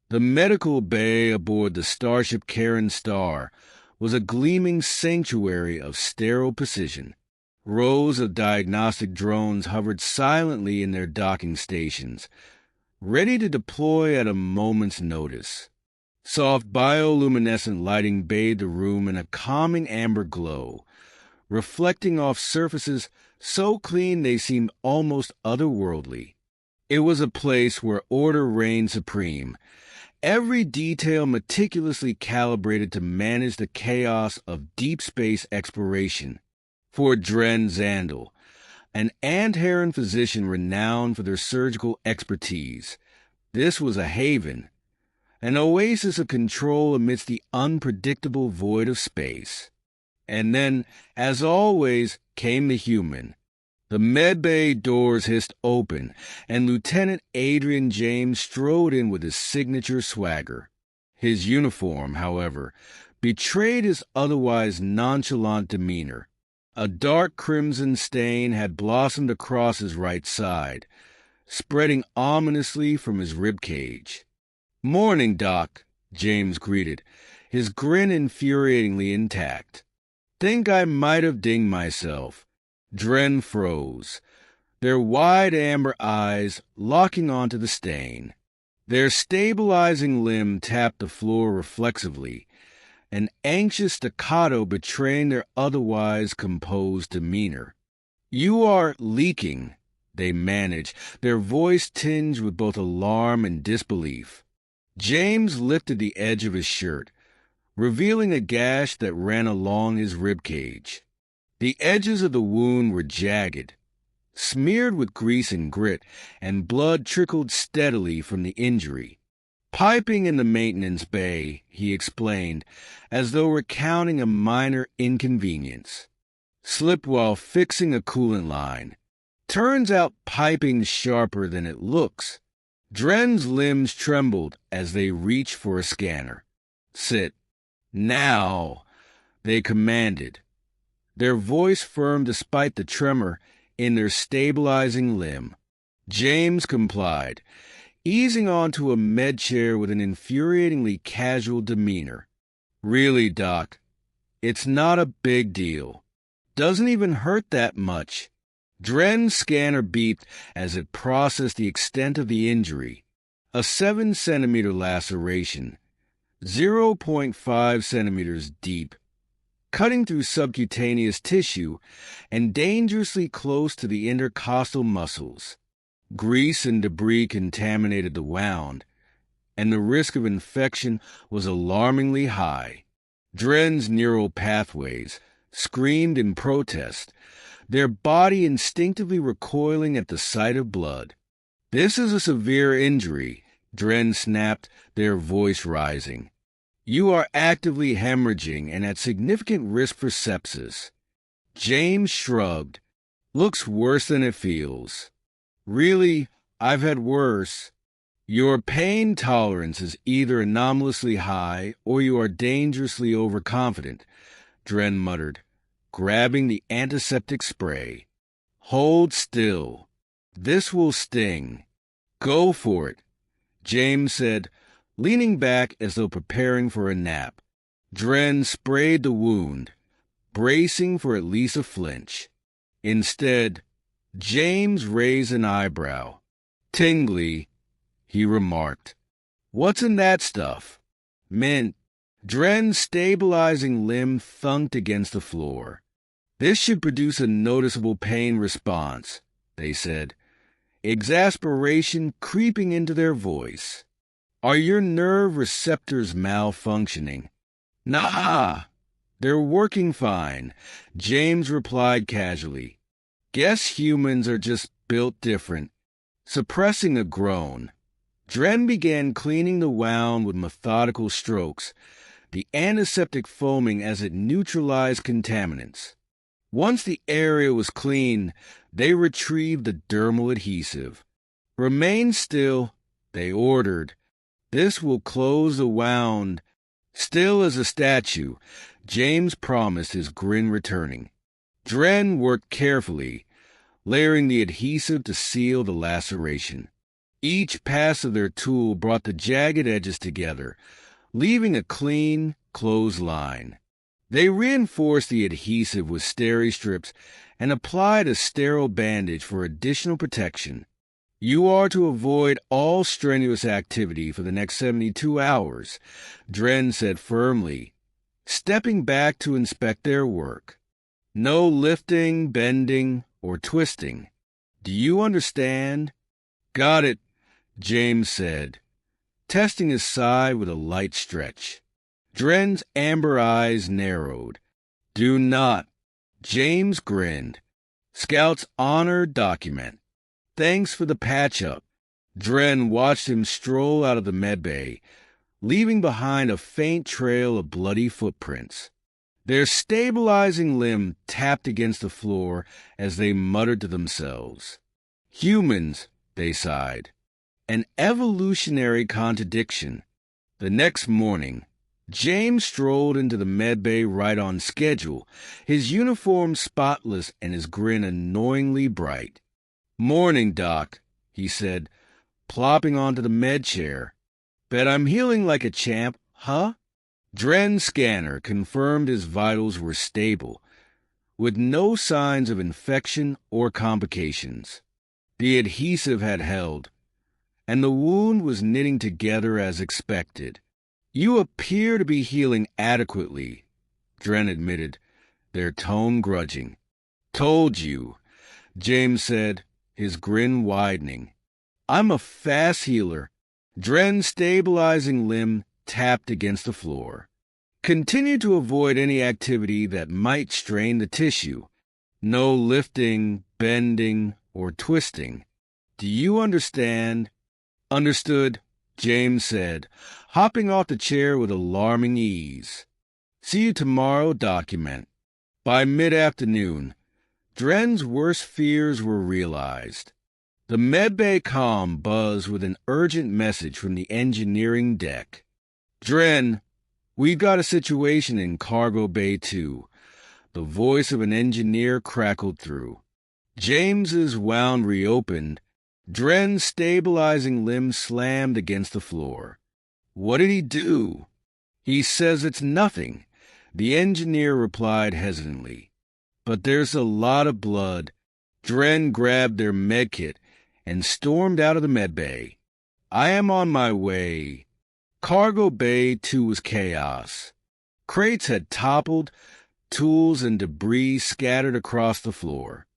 The medical bay aboard the starship Karen Star was a gleaming sanctuary of sterile precision. Rows of diagnostic drones hovered silently in their docking stations, ready to deploy at a moment's notice. Soft bioluminescent lighting bathed the room in a calming amber glow, reflecting off surfaces so clean they seemed almost otherworldly. It was a place where order reigned supreme, every detail meticulously calibrated to manage the chaos of deep space exploration. For Dren Zandel, an ant-heron physician renowned for their surgical expertise, this was a haven, an oasis of control amidst the unpredictable void of space. And then, as always, came the human. The Medbay doors hissed open, and Lieutenant Adrian James strode in with his signature swagger. His uniform, however, betrayed his otherwise nonchalant demeanor. A dark crimson stain had blossomed across his right side, spreading ominously from his ribcage. "Morning, Doc," James greeted, his grin infuriatingly intact. "Think I might have dinged myself." Dren froze, their wide amber eyes locking onto the stain. Their stabilizing limb tapped the floor reflexively, an anxious staccato betraying their otherwise composed demeanor. "You are leaking," they managed, their voice tinged with both alarm and disbelief. James lifted the edge of his shirt, revealing a gash that ran along his ribcage. The edges of the wound were jagged, smeared with grease and grit, and blood trickled steadily from the injury. "Piping in the maintenance bay," he explained, as though recounting a minor inconvenience. "Slipped while fixing a coolant line. Turns out piping's sharper than it looks." Dren's limbs trembled as they reached for a scanner. "Sit. Now," they commanded, their voice firm despite the tremor in their stabilizing limb. James complied, easing onto a med chair with an infuriatingly casual demeanor. "Really, Doc, it's not a big deal. Doesn't even hurt that much." Dren's scanner beeped as it processed the extent of the injury. A 7-centimeter laceration, 0.5 centimeters deep, cutting through subcutaneous tissue and dangerously close to the intercostal muscles. Grease and debris contaminated the wound, and the risk of infection was alarmingly high. Dren's neural pathways screamed in protest, their body instinctively recoiling at the sight of blood. "This is a severe injury," Dren snapped, their voice rising. "You are actively hemorrhaging and at significant risk for sepsis." James shrugged. "Looks worse than it feels." "Really, I've had worse." "Your pain tolerance is either anomalously high or you are dangerously overconfident," Dren muttered, grabbing the antiseptic spray. "Hold still. This will sting." "Go for it," James said, leaning back as though preparing for a nap. Dren sprayed the wound, bracing for at least a flinch. Instead, James raised an eyebrow. "Tingly," he remarked. "What's in that stuff?" "Mint." Dren's stabilizing limb thunked against the floor. "This should produce a noticeable pain response," they said, exasperation creeping into their voice. "Are your nerve receptors malfunctioning?" "Nah, they're working fine," James replied casually. "Guess humans are just built different." Suppressing a groan, Dren began cleaning the wound with methodical strokes, the antiseptic foaming as it neutralized contaminants. Once the area was clean, they retrieved the dermal adhesive. "Remain still," they ordered. "This will close the wound." Still as a statue, James promised, his grin returning. Dren worked carefully, layering the adhesive to seal the laceration. Each pass of their tool brought the jagged edges together, leaving a clean, closed line. They reinforced the adhesive with steri strips and applied a sterile bandage for additional protection. You are to avoid all strenuous activity for the next 72 hours, Dren said firmly, stepping back to inspect their work. No lifting, bending, or twisting. Do you understand? Got it, James said, testing his side with a light stretch. Dren's amber eyes narrowed. Do not. James grinned. Scout's honor document. Thanks for the patch-up. Dren watched him stroll out of the medbay, leaving behind a faint trail of bloody footprints. Their stabilizing limb tapped against the floor as they muttered to themselves. Humans, they sighed. An evolutionary contradiction. The next morning, James strolled into the medbay right on schedule, his uniform spotless and his grin annoyingly bright. Morning, Doc, he said, plopping onto the med chair. Bet I'm healing like a champ, huh? Dren's scanner confirmed his vitals were stable, with no signs of infection or complications. The adhesive had held, and the wound was knitting together as expected. You appear to be healing adequately, Dren admitted, their tone grudging. Told you, James said, his grin widening. I'm a fast healer. Dren's stabilizing limb tapped against the floor. Continue to avoid any activity that might strain the tissue. No lifting, bending, or twisting. Do you understand? Understood, James said, hopping off the chair with alarming ease. See you tomorrow, document. By mid-afternoon, Dren's worst fears were realized. The medbay comm buzzed with an urgent message from the engineering deck. Dren, we've got a situation in Cargo Bay 2. The voice of an engineer crackled through. James's wound reopened. Dren's stabilizing limb slammed against the floor. What did he do? He says it's nothing, the engineer replied hesitantly. But there's a lot of blood. Dren grabbed their medkit and stormed out of the medbay. I am on my way. Cargo Bay 2 was chaos. Crates had toppled, tools and debris scattered across the floor.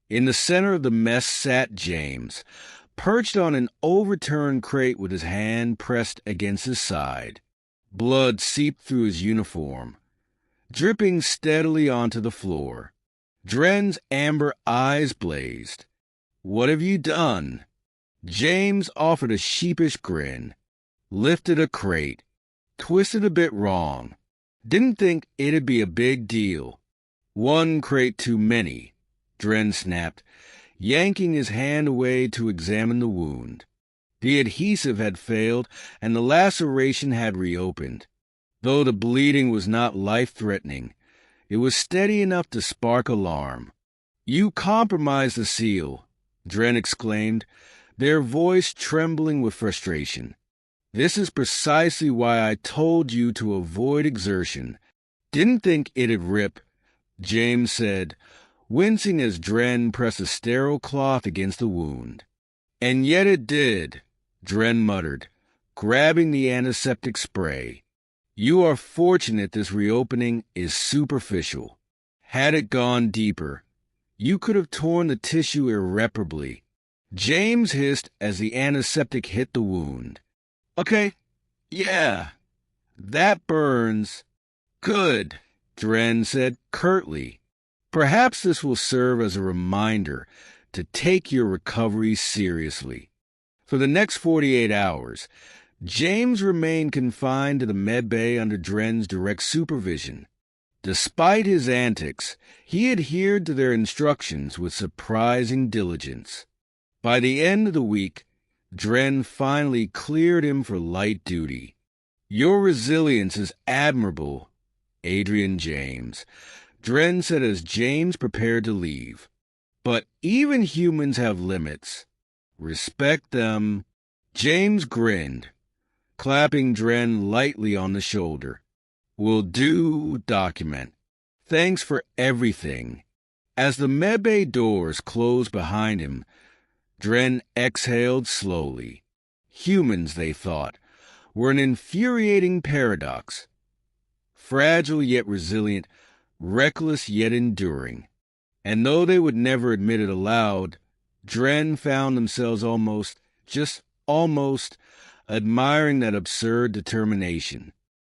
In the center of the mess sat James, perched on an overturned crate with his hand pressed against his side. Blood seeped through his uniform, dripping steadily onto the floor. Dren's amber eyes blazed. What have you done? James offered a sheepish grin, lifted a crate, twisted a bit wrong. Didn't think it'd be a big deal. One crate too many, Dren snapped, yanking his hand away to examine the wound. The adhesive had failed, and the laceration had reopened. Though the bleeding was not life-threatening, it was steady enough to spark alarm. You compromised the seal, Dren exclaimed, their voice trembling with frustration. This is precisely why I told you to avoid exertion. Didn't think it'd rip, James said, wincing as Dren pressed a sterile cloth against the wound. And yet it did, Dren muttered, grabbing the antiseptic spray. You are fortunate this reopening is superficial. Had it gone deeper, you could have torn the tissue irreparably. James hissed as the antiseptic hit the wound. Okay, yeah, that burns. Good, Dren said curtly. Perhaps this will serve as a reminder to take your recovery seriously. For the next 48 hours, James remained confined to the medbay under Dren's direct supervision. Despite his antics, he adhered to their instructions with surprising diligence. By the end of the week, Dren finally cleared him for light duty. Your resilience is admirable, Adrian James, Dren said as James prepared to leave. But even humans have limits. Respect them James grinned, clapping Dren lightly on the shoulder. "Will do, document. Thanks for everything." As the Medbay doors closed behind him, Dren exhaled slowly. Humans, they thought, were an infuriating paradox. Fragile yet resilient, reckless yet enduring. And though they would never admit it aloud, Dren found themselves almost, just almost, admiring that absurd determination.